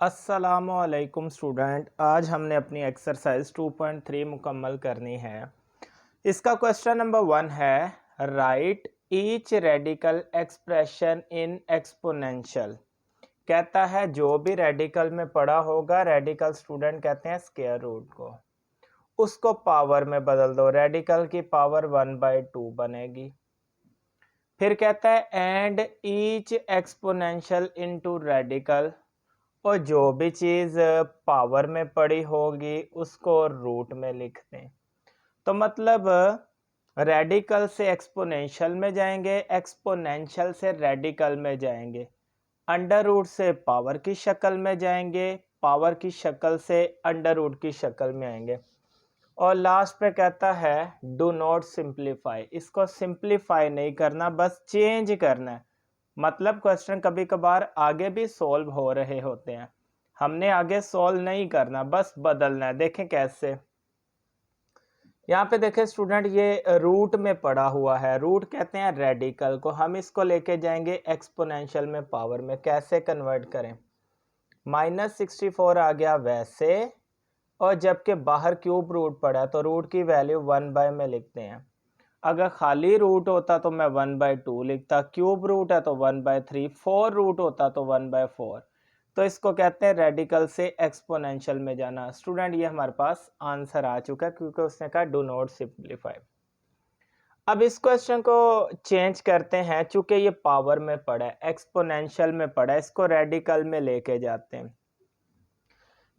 अस्सलामुअलैकुम स्टूडेंट, आज हमने अपनी एक्सरसाइज 2.3 मुकम्मल करनी है। इसका क्वेश्चन नंबर 1 है, right each radical expression in exponential. कहता है जो भी रेडिकल में पढ़ा होगा, रेडिकल स्टूडेंट कहते हैं स्क्वायर रूट को, उसको पावर में बदल दो। रेडिकल की पावर 1/2 बनेगी। फिर कहता है and each exponential into radical, और जो भी चीज़ पावर में पड़ी होगी उसको रूट में लिख दें। तो मतलब रेडिकल से एक्सपोनेंशियल में जाएंगे, एक्सपोनेंशियल से रेडिकल में जाएंगे, अंडर रूट से पावर की शक्ल में जाएंगे, पावर की शक्ल से अंडर रूट की शक्ल में आएंगे, और लास्ट पे कहता है डू नॉट सिंप्लीफाई। इसको सिंप्लीफाई नहीं करना, बस चेंज करना है। मतलब क्वेश्चन कभी कभार आगे भी सॉल्व हो रहे होते हैं, हमने आगे सॉल्व नहीं करना, बस बदलना है। देखें कैसे। यहाँ पे देखें स्टूडेंट, ये रूट में पड़ा हुआ है, रूट कहते हैं रेडिकल को। हम इसको लेके जाएंगे एक्सपोनेंशियल में, पावर में। कैसे कन्वर्ट करें? -64 आ गया वैसे, और जबकि बाहर क्यूब रूट पड़ा है तो रूट की वैल्यू 1 में लिखते हैं। अगर खाली रूट होता तो मैं 1/2 लिखता, क्यूब रूट है तो 1/3, 4 रूट होता तो 1/4। तो इसको कहते हैं रेडिकल से एक्सपोनेंशियल में जाना। स्टूडेंट ये हमारे पास आंसर आ चुका है, क्योंकि उसने कहा डू नॉट सिंप्लीफाई। अब इस क्वेश्चन को चेंज करते हैं, चूंकि ये पावर में पड़ा है, एक्सपोनेंशियल में पड़ा है, इसको रेडिकल में लेके जाते हैं।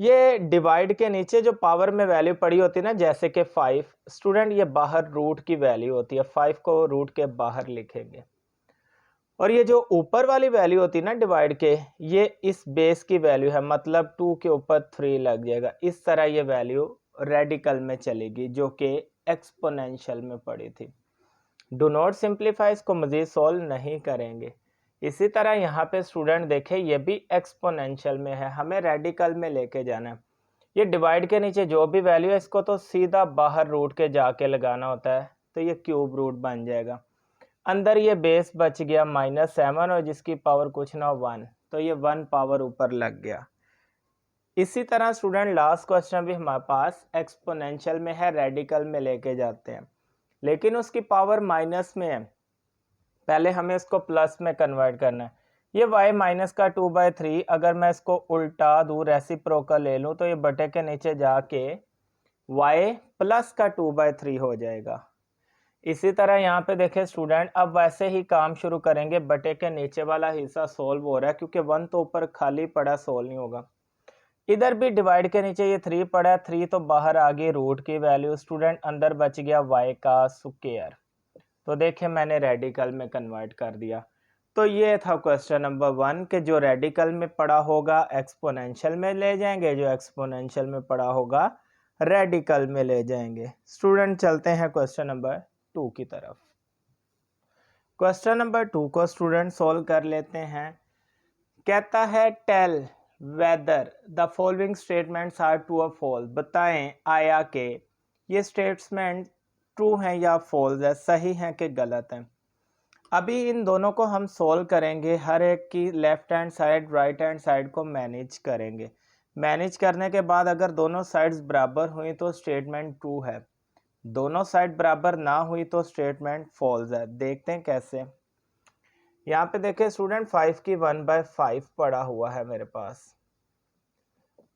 ये डिवाइड के नीचे जो पावर में वैल्यू पड़ी होती है ना, जैसे कि 5, स्टूडेंट ये बाहर रूट की वैल्यू होती है, 5 को रूट के बाहर लिखेंगे। और ये जो ऊपर वाली वैल्यू होती है ना डिवाइड के, ये इस बेस की वैल्यू है, मतलब 2 के ऊपर 3 लग जाएगा। इस तरह ये वैल्यू रेडिकल में चलेगी, जो कि एक्सपोनेंशियल में पड़ी थी। डू नॉट सिंप्लीफाई, इसको मजीद सॉल्व नहीं करेंगे। इसी तरह यहाँ पे स्टूडेंट देखें, ये भी एक्सपोनेंशियल में है, हमें रेडिकल में लेके जाना है। ये डिवाइड के नीचे जो भी वैल्यू है, इसको तो सीधा बाहर रूट के जाके लगाना होता है, तो ये क्यूब रूट बन जाएगा। अंदर ये बेस बच गया -7, और जिसकी पावर कुछ ना 1, तो ये 1 पावर ऊपर लग गया। इसी तरह स्टूडेंट लास्ट क्वेश्चन भी हमारे पास एक्सपोनेंशियल में है, रेडिकल में लेके जाते हैं, लेकिन उसकी पावर माइनस में है। पहले हमें इसको प्लस में कन्वर्ट करना है। ये y माइनस का 2/3, अगर मैं इसको उल्टा दूं, रेसिप्रोकल ले लूं, तो ये बटे के नीचे जाके y प्लस का 2/3 हो जाएगा। इसी तरह यहाँ पे देखें स्टूडेंट, अब वैसे ही काम शुरू करेंगे। बटे के नीचे वाला हिस्सा सोल्व हो रहा है, क्योंकि 1 तो ऊपर खाली पड़ा, सोल्व नहीं होगा। इधर भी डिवाइड के नीचे ये 3 पड़ा है, 3 तो बाहर आ गई रूट की वैल्यू। स्टूडेंट अंदर बच गया y का स्क्वायर, तो देखें मैंने रेडिकल में कन्वर्ट कर दिया। तो ये था क्वेश्चन नंबर 1 के जो रेडिकल में पड़ा होगा एक्सपोनेंशियल में ले जाएंगे, जो एक्सपोनेंशियल में पड़ा होगा रेडिकल में ले जाएंगे। स्टूडेंट चलते हैं क्वेश्चन नंबर 2 की तरफ। क्वेश्चन नंबर 2 को स्टूडेंट सोल्व कर लेते हैं। कहता है tell whether the following statements are true और फॉल्स। बताएं आया के ये स्टेटमेंट ट्रू हैं या फॉल्स है, सही हैं कि गलत हैं। अभी इन दोनों को हम सोल्व करेंगे, हर एक की left hand side right hand side को मैनेज करेंगे। मैनेज करने के बाद अगर दोनों साइड्स बराबर हुई तो स्टेटमेंट ट्रू है, दोनों साइड बराबर ना हुई तो स्टेटमेंट फॉल्स है। देखते हैं कैसे। यहाँ पे देखें स्टूडेंट, 5 की 1/5 पड़ा हुआ है मेरे पास।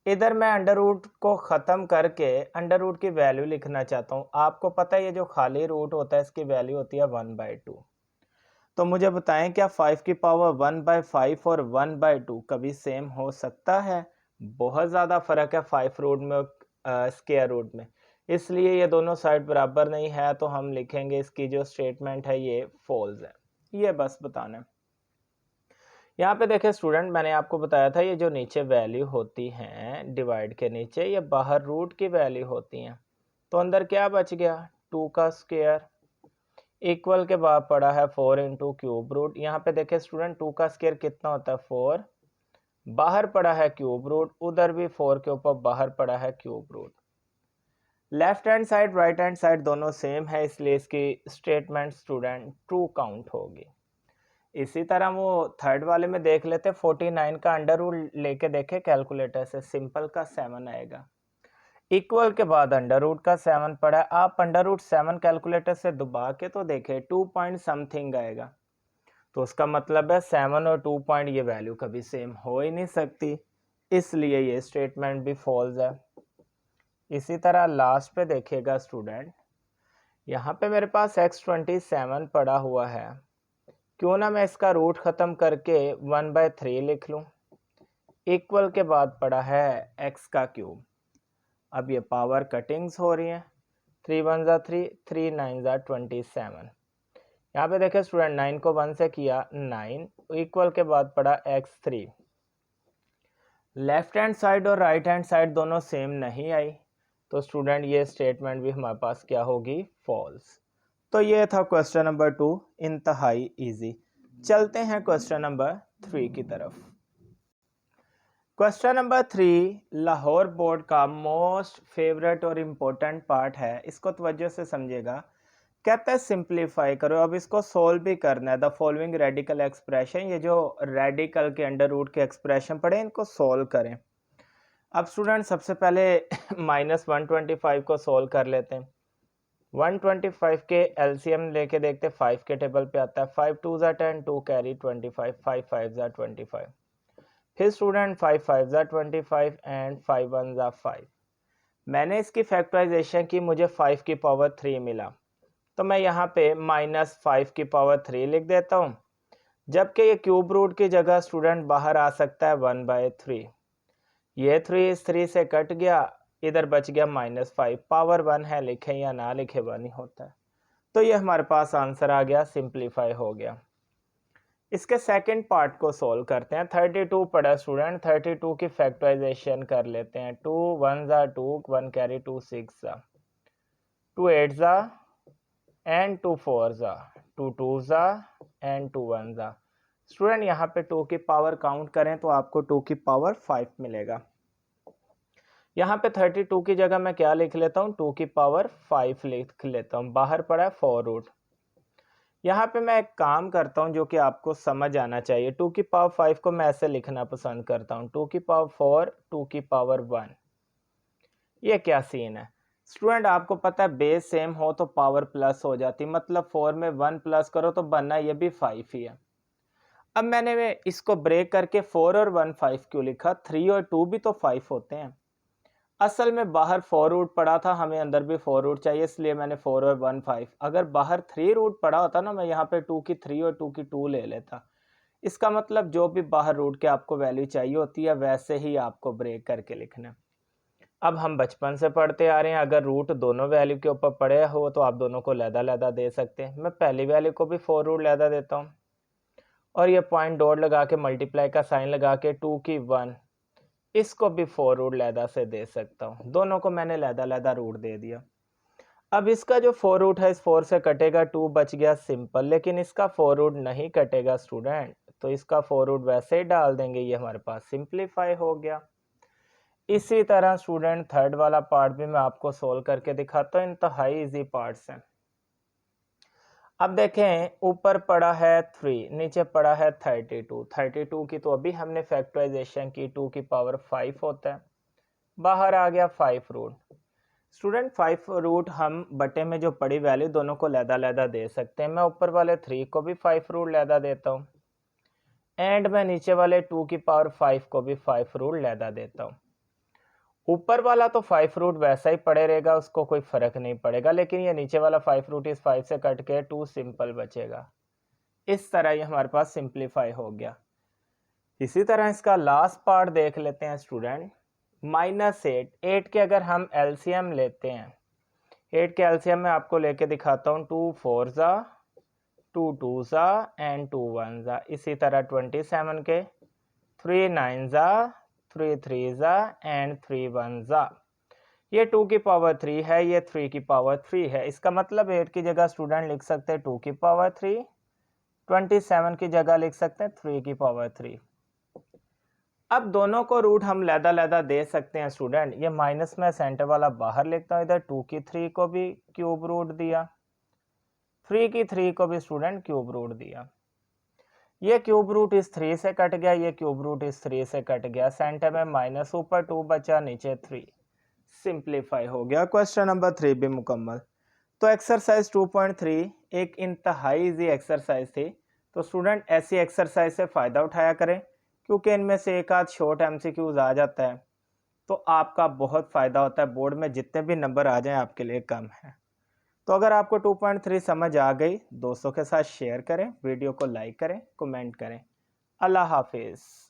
इधर मैं अंडर रूट को ख़त्म करके अंडर रूट की वैल्यू लिखना चाहता हूँ। आपको पता है ये जो खाली रूट होता है इसकी वैल्यू होती है 1/2। तो मुझे बताएं क्या 5 की पावर 1/5 और 1/2 कभी सेम हो सकता है? बहुत ज़्यादा फ़र्क है 5 रूट में और स्क्वायर रूट में, इसलिए ये दोनों साइड बराबर नहीं है, तो हम लिखेंगे इसकी जो स्टेटमेंट है ये फॉल्स है। ये बस बताना है। यहाँ पे देखें स्टूडेंट, मैंने आपको बताया था ये जो नीचे वैल्यू होती हैं डिवाइड के नीचे, ये बाहर रूट की वैल्यू होती हैं, तो अंदर क्या बच गया 2 का स्क्वायर इक्वल के बाद पड़ा है 4 इंटू क्यूब रूट। यहाँ पे देखें स्टूडेंट 2 का स्क्वायर कितना होता है 4, बाहर पड़ा है क्यूब रूट, उधर भी 4 के ऊपर बाहर पड़ा है cube root. Left hand side right hand side दोनों सेम है, इसलिए इसकी स्टेटमेंट स्टूडेंट ट्रू काउंट होगी। इसी तरह वो थर्ड वाले में देख लेते, 49 का अंडर रूट लेके देखे कैलकुलेटर से, सिंपल का 7 आएगा। इक्वल के बाद अंडर रूट का 7 पड़ा, आप अंडर रूट 7 कैलकुलेटर से दबा के तो देखे 2 पॉइंट समथिंग आएगा, तो उसका मतलब है 7 और 2 पॉइंट ये वैल्यू कभी सेम हो ही नहीं सकती, इसलिए ये स्टेटमेंट भी फॉल्स है। इसी तरह लास्ट पे देखिएगा स्टूडेंट, यहाँ पे मेरे पास x27 पड़ा हुआ है, क्यों ना मैं इसका रूट ख़त्म करके 1/3 लिख लूँ। इक्वल के बाद पड़ा है x का क्यूब। अब ये पावर कटिंग्स हो रही हैं, 3 1 ज़ा 3, 3 9 ज़ा 27। यहाँ पे देखें स्टूडेंट, 9 को 1 से किया 9, इक्वल के बाद पड़ा x3। लेफ्ट हैंड साइड और राइट हैंड साइड दोनों सेम नहीं आई, तो स्टूडेंट ये स्टेटमेंट भी हमारे पास क्या होगी, फॉल्स। तो ये था क्वेश्चन नंबर 2, इंतहाई इजी। चलते हैं क्वेश्चन नंबर 3 की तरफ। क्वेश्चन नंबर 3 लाहौर बोर्ड का मोस्ट फेवरेट और इम्पोर्टेंट पार्ट है, इसको तवज्जो से समझिएगा। कहता है सिंप्लीफाई करो, अब इसको सोल्व भी करना है। द फॉलोइंग रेडिकल एक्सप्रेशन, ये जो रेडिकल के अंडर रूट के एक्सप्रेशन पड़े इनको सोल्व करें। अब स्टूडेंट सबसे पहले -125 को सोल्व कर लेते हैं। 125 के एलसीएम लेके देखते, 5 के टेबल पे आता है, 5 2 ज़ा 10, 2 कैरी 25, 5 5 ज़ा 25। फिर स्टूडेंट 5 5 ज़ा 25 एंड 5 1 ज़ा 5। मैंने इसकी फैक्टराइजेशन की, मुझे 5 की पावर 3 मिला, तो मैं यहाँ पे -5 की पावर 3 लिख देता हूँ, जबकि ये क्यूब रूट की जगह स्टूडेंट बाहर आ सकता है 1/3। ये 3 इस 3 से कट गया, इधर बच गया -5, पावर 1 है, लिखें या ना लिखे 1 ही होता है। तो ये हमारे पास आंसर आ गया, सिंप्लीफाई हो गया। इसके सेकंड पार्ट को सोल्व करते हैं। 32 पड़ा स्टूडेंट, 32 की फैक्टराइजेशन कर लेते हैं। 2 1 ज़ा 2, 1 कैरी 2 6 ज़ा, 2 8 ज़ा एंड 2 4 ज़ा, 2 2 ज़ा एंड 2 1 ज़ा। स्टूडेंट यहाँ पे 2 की पावर काउंट करें तो आपको 2 की पावर 5 मिलेगा। यहाँ पे 32 की जगह मैं क्या लिख लेता हूँ, 2 की पावर 5 लिख लेता हूँ, बाहर पड़ा है 4 रूट। यहाँ पे मैं एक काम करता हूँ जो कि आपको समझ आना चाहिए। 2 की पावर 5 को मैं ऐसे लिखना पसंद करता हूँ, 2 की पावर 4, 2 की पावर 1। ये क्या सीन है स्टूडेंट, आपको पता है बेस सेम हो तो पावर प्लस हो जाती, मतलब 4 में 1 प्लस करो तो बनना ये भी 5 ही है। अब मैंने इसको ब्रेक करके 4 और 1 5 क्यों लिखा, 3 और 2 भी तो 5 होते हैं। असल में बाहर 4 रूट पड़ा था, हमें अंदर भी 4 रूट चाहिए, इसलिए मैंने 4 और 1 5। अगर बाहर 3 रूट पड़ा होता ना, मैं यहाँ पे 2 की 3 और 2 की 2 ले लेता। इसका मतलब जो भी बाहर रूट के आपको वैल्यू चाहिए होती है वैसे ही आपको ब्रेक करके लिखना। अब हम बचपन से पढ़ते आ रहे हैं, अगर रूट दोनों वैल्यू के ऊपर पड़े हो तो आप दोनों को लैदा दे सकते हैं। मैं पहली वैल्यू को भी 4 रूट लैदा देता हूँ, और ये पॉइंट डॉट लगा के मल्टीप्लाई का साइन लगा के 2 की 1, इसको भी 4 रूट लैदा से दे सकता हूँ। दोनों को मैंने लैदा रूट दे दिया। अब इसका जो 4 रूट है इस 4 से कटेगा, 2 बच गया सिंपल, लेकिन इसका 4 रूट नहीं कटेगा स्टूडेंट, तो इसका 4 रूट वैसे ही डाल देंगे, ये हमारे पास सिंप्लीफाई हो गया। इसी तरह स्टूडेंट थर्ड वाला पार्ट भी मैं आपको सोल्व करके दिखाता हूँ, इंतहाई इजी पार्ट्स हैं। अब देखें, ऊपर पड़ा है 3, नीचे पड़ा है 32। 32 की तो अभी हमने फैक्टराइजेशन की, 2 की पावर 5 होता है, बाहर आ गया 5 रूट। स्टूडेंट 5 रूट हम बटे में जो पड़ी वैल्यू दोनों को लैदा दे सकते हैं। मैं ऊपर वाले 3 को भी 5 रूट लैदा देता हूँ, एंड मैं नीचे वाले 2 की पावर 5 को भी 5 रूट लैदा देता हूँ। ऊपर वाला तो 5 रूट वैसा ही पड़े रहेगा, उसको कोई फर्क नहीं पड़ेगा, लेकिन ये नीचे वाला 5 रूट इस 5 से कट के 2 सिंपल बचेगा। इस तरह ये हमारे पास सिंप्लीफाई हो गया। इसी तरह इसका लास्ट पार्ट देख लेते हैं स्टूडेंट। -8 के अगर हम एलसीएम लेते हैं, 8 के एलसीएम में आपको लेके दिखाता हूँ, 2 4 ज़ा, 2 2 ज़ा एंड 2 1 ज़ा। इसी तरह 27 के 3 9 ज़ा, 3 3 ज़ा एंड 3 1 ज़ा। ये 2 की पावर 3 है, ये 3 की पावर 3 है। इसका मतलब 8 की जगह स्टूडेंट लिख सकते हैं 2 की पावर 3, 27 की जगह लिख सकते हैं 3 की पावर 3। अब दोनों को रूट हम लैदा दे सकते हैं स्टूडेंट। ये माइनस में सेंटर वाला बाहर लिखता हूँ, इधर 2 की 3 को भी क्यूब रूट दिया, 3 की 3 को भी स्टूडेंट क्यूब रूट दिया। ये क्यूब रूट इस 3 से कट गया, ये क्यूब रूट इस 3 से कट गया, सेंटर में माइनस, ऊपर 2 बचा, नीचे 3, सिंप्लीफाई हो गया। क्वेश्चन नंबर 3 भी मुकम्मल। तो एक्सरसाइज 2.3 एक इंतहाई इजी एक्सरसाइज थी, तो स्टूडेंट ऐसी एक्सरसाइज से फ़ायदा उठाया करें, क्योंकि इनमें से एक आध शॉर्ट एमसीक्यूज आ जाता है तो आपका बहुत फ़ायदा होता है, बोर्ड में जितने भी नंबर आ जाएं आपके लिए कम है। तो अगर आपको 2.3 समझ आ गई, दोस्तों के साथ शेयर करें, वीडियो को लाइक करें, कमेंट करें। अल्लाह हाफिज़।